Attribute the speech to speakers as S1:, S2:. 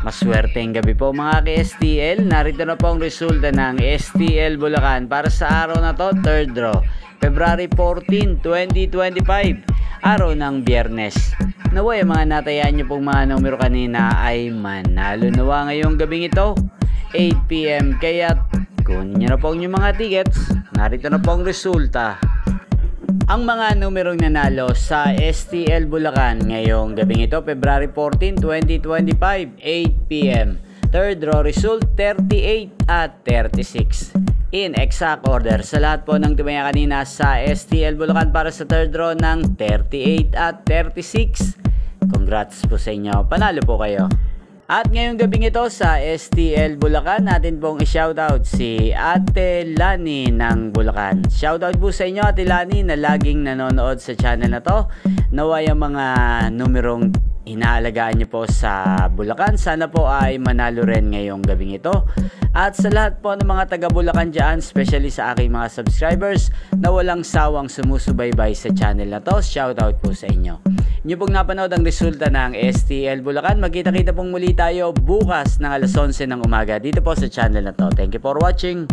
S1: Maswerteng gabi po mga ka-STL. Narito na po ang resulta ng STL Bulacan para sa araw na to, 3rd draw, February 14, 2025, araw ng Biyernes. Naway ang mga natayaan nyo pong mga numero kanina ay manalo nawa ngayong gabing ito, 8 PM. Kaya kunin nyo na po ang mga tickets. Narito na po ang resulta. Ang mga numerong nanalo sa STL Bulacan ngayong gabing ito, February 14, 2025, 8 PM. Third draw result, 38 at 36. In exact order, sa lahat po ng tumaya kanina sa STL Bulacan para sa third draw ng 38 at 36. Congrats po sa inyo, panalo po kayo. At ngayong gabing ito sa STL Bulacan, natin pong i-shoutout si Ate Lani ng Bulacan. Shoutout po sa inyo Ate Lani na laging nanonood sa channel na to. Naway ang mga numerong inaalagaan nyo po sa Bulacan, sana po ay manalo rin ngayong gabing ito. At sa lahat po ng mga taga Bulacan dyan, especially sa aking mga subscribers na walang sawang sumusubaybay sa channel na to, shoutout po sa inyo. Inyo pong napanood ang resulta ng STL Bulacan. Magkita-kita pong muli tayo bukas ng alas 11 ng umaga dito po sa channel na to. Thank you for watching.